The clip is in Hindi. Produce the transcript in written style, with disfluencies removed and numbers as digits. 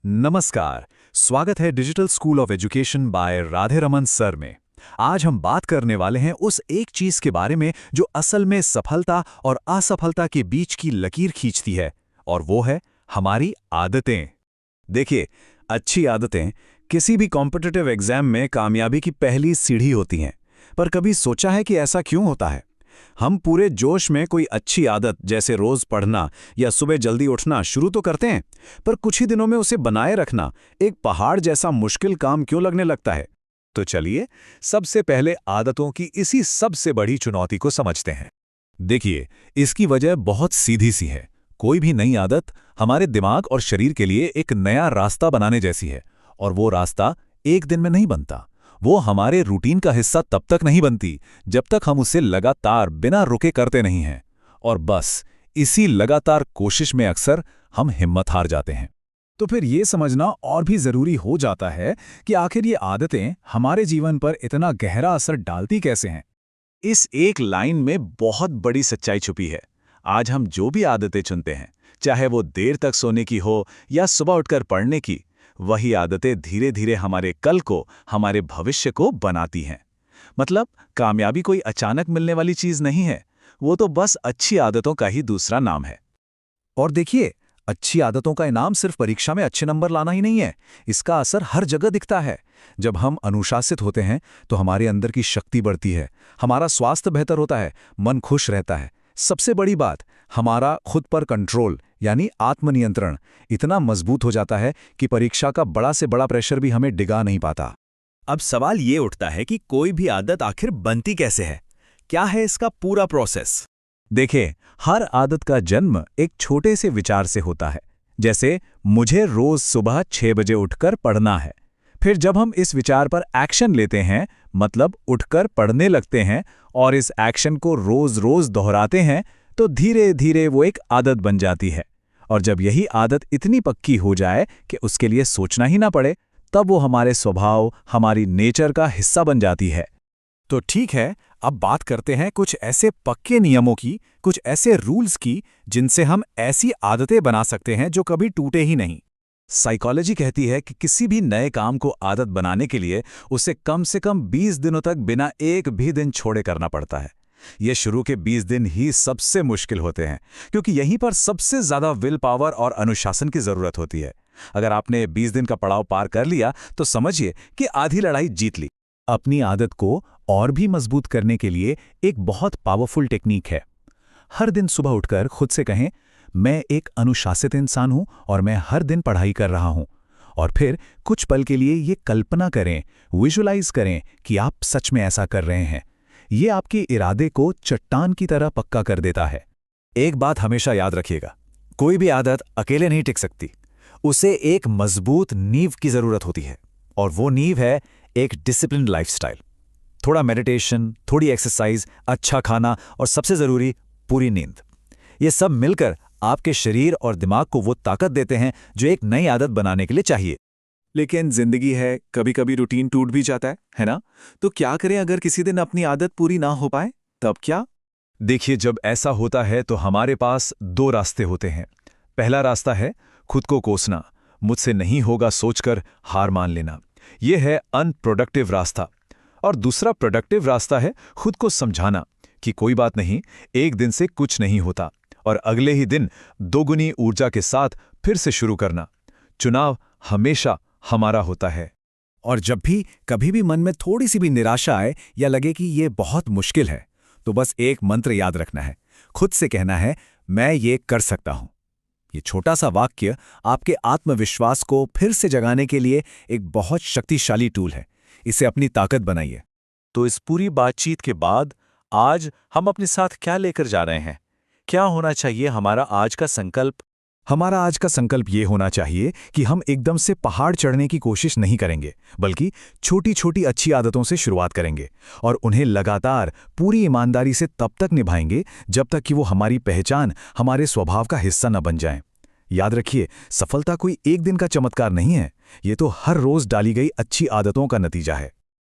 नमस्कार। स्वागत है digital school of education by Radhe Raman sir में। आज हम बात करने वाले हैं उस एक चीज के बारे में जो असल में सफलता और असफलता के बीच की लकीर खींचती है, और वो है हमारी आदतें। देखिए, अच्छी आदतें किसी भी कॉम्पिटिटिव एग्जाम में कामयाबी की पहली सीढ़ी होती हैं। पर कभी सोचा है कि ऐसा क्यों होता है? हम पूरे जोश में कोई अच्छी आदत जैसे रोज पढ़ना या सुबह जल्दी उठना शुरू तो करते हैं, पर कुछ ही दिनों में उसे बनाए रखना एक पहाड़ जैसा मुश्किल काम क्यों लगने लगता है? तो चलिए, सबसे पहले आदतों की इसी सबसे बड़ी चुनौती को समझते हैं। देखिए, इसकी वजह बहुत सीधी सी है। कोई भी नई आदत हमारे दिमाग और शरीर के लिए एक नया रास्ता बनाने जैसी है, और वो रास्ता एक दिन में नहीं बनता। वो हमारे रूटीन का हिस्सा तब तक नहीं बनती जब तक हम उसे लगातार बिना रुके करते नहीं हैं। और बस इसी लगातार कोशिश में अक्सर हम हिम्मत हार जाते हैं। तो फिर ये समझना और भी जरूरी हो जाता है कि आखिर ये आदतें हमारे जीवन पर इतना गहरा असर डालती कैसे हैं। इस एक लाइन में बहुत बड़ी सच्चाई छुपी है। आज हम जो भी आदतें चुनते हैं, चाहे वो देर तक सोने की हो या सुबह उठकर पढ़ने की, वही आदतें धीरे धीरे हमारे कल को, हमारे भविष्य को बनाती हैं। मतलब कामयाबी कोई अचानक मिलने वाली चीज नहीं है, वो तो बस अच्छी आदतों का ही दूसरा नाम है। और देखिए, अच्छी आदतों का इनाम सिर्फ परीक्षा में अच्छे नंबर लाना ही नहीं है, इसका असर हर जगह दिखता है। जब हम अनुशासित होते हैं तो हमारे अंदर की शक्ति बढ़ती है, हमारा स्वास्थ्य बेहतर होता है, मन खुश रहता है। सबसे बड़ी बात, हमारा खुद पर कंट्रोल यानी आत्मनियंत्रण इतना मजबूत हो जाता है कि परीक्षा का बड़ा से बड़ा प्रेशर भी हमें डिगा नहीं पाता। अब सवाल ये उठता है कि कोई भी आदत आखिर बनती कैसे है? क्या है इसका पूरा प्रोसेस? देखें, हर आदत का जन्म एक छोटे से विचार से होता है। जैसे मुझे रोज सुबह 6 बजे उठकर पढ़ना है। फिर जब हम इस विचार पर एक्शन लेते हैं, मतलब उठकर पढ़ने लगते हैं और इस एक्शन को रोज रोज दोहराते हैं, तो धीरे धीरे वो एक आदत बन जाती है। और जब यही आदत इतनी पक्की हो जाए कि उसके लिए सोचना ही ना पड़े, तब वो हमारे स्वभाव, हमारी नेचर का हिस्सा बन जाती है। तो ठीक है, अब बात करते हैं कुछ ऐसे पक्के नियमों की, कुछ ऐसे रूल्स की जिनसे हम ऐसी आदतें बना सकते हैं जो कभी टूटे ही नहीं। साइकोलॉजी कहती है कि किसी भी नए काम को आदत बनाने के लिए उसे कम से कम 20 दिनों तक बिना एक भी दिन छोड़े करना पड़ता है। ये शुरू के 20 दिन ही सबसे मुश्किल होते हैं, क्योंकि यहीं पर सबसे ज्यादा विल पावर और अनुशासन की जरूरत होती है। अगर आपने 20 दिन का पड़ाव पार कर लिया तो समझिए कि आधी लड़ाई जीत ली। अपनी आदत को और भी मजबूत करने के लिए एक बहुत पावरफुल टेक्निक है। हर दिन सुबह उठकर खुद से कहें, मैं एक अनुशासित इंसान हूं और मैं हर दिन पढ़ाई कर रहा हूं। और फिर कुछ पल के लिए ये कल्पना करें, विजुलाइज करें कि आप सच में ऐसा कर रहे हैं। ये आपके इरादे को चट्टान की तरह पक्का कर देता है। एक बात हमेशा याद रखिएगा, कोई भी आदत अकेले नहीं टिक सकती। उसे एक मजबूत नींव की जरूरत होती है, और वो नींव है एक डिसिप्लिन्ड लाइफस्टाइल। थोड़ा मेडिटेशन, थोड़ी एक्सरसाइज, अच्छा खाना और सबसे जरूरी पूरी नींद। ये सब मिलकर आपके शरीर और दिमाग को वो ताकत देते हैं जो एक नई आदत बनाने के लिए चाहिए। लेकिन जिंदगी है, कभी कभी रूटीन टूट भी जाता है ना? तो क्या करें अगर किसी दिन अपनी आदत पूरी ना हो पाए, तब क्या? देखिए, जब ऐसा होता है तो हमारे पास 2 रास्ते होते हैं। पहला रास्ता है खुद को कोसना, मुझसे नहीं होगा सोचकर हार मान लेना। यह है अनप्रोडक्टिव रास्ता। और दूसरा प्रोडक्टिव रास्ता है खुद को समझाना कि कोई बात नहीं, एक दिन से कुछ नहीं होता, और अगले ही दिन दोगुनी ऊर्जा के साथ फिर से शुरू करना। चुनाव हमेशा हमारा होता है। और जब भी कभी भी मन में थोड़ी सी भी निराशा आए या लगे कि ये बहुत मुश्किल है, तो बस एक मंत्र याद रखना है। खुद से कहना है, मैं ये कर सकता हूं। ये छोटा सा वाक्य आपके आत्मविश्वास को फिर से जगाने के लिए एक बहुत शक्तिशाली टूल है। इसे अपनी ताकत बनाइए। तो इस पूरी बातचीत के बाद आज हम अपने साथ क्या लेकर जा रहे हैं? क्या होना चाहिए हमारा आज का संकल्प? हमारा आज का संकल्प ये होना चाहिए कि हम एकदम से पहाड़ चढ़ने की कोशिश नहीं करेंगे, बल्कि छोटी छोटी अच्छी आदतों से शुरुआत करेंगे और उन्हें लगातार पूरी ईमानदारी से तब तक निभाएंगे जब तक कि वो हमारी पहचान, हमारे स्वभाव का हिस्सा न बन जाएं। याद रखिए, सफलता कोई एक दिन का चमत्कार नहीं है, ये तो हर रोज डाली गई अच्छी आदतों का नतीजा है।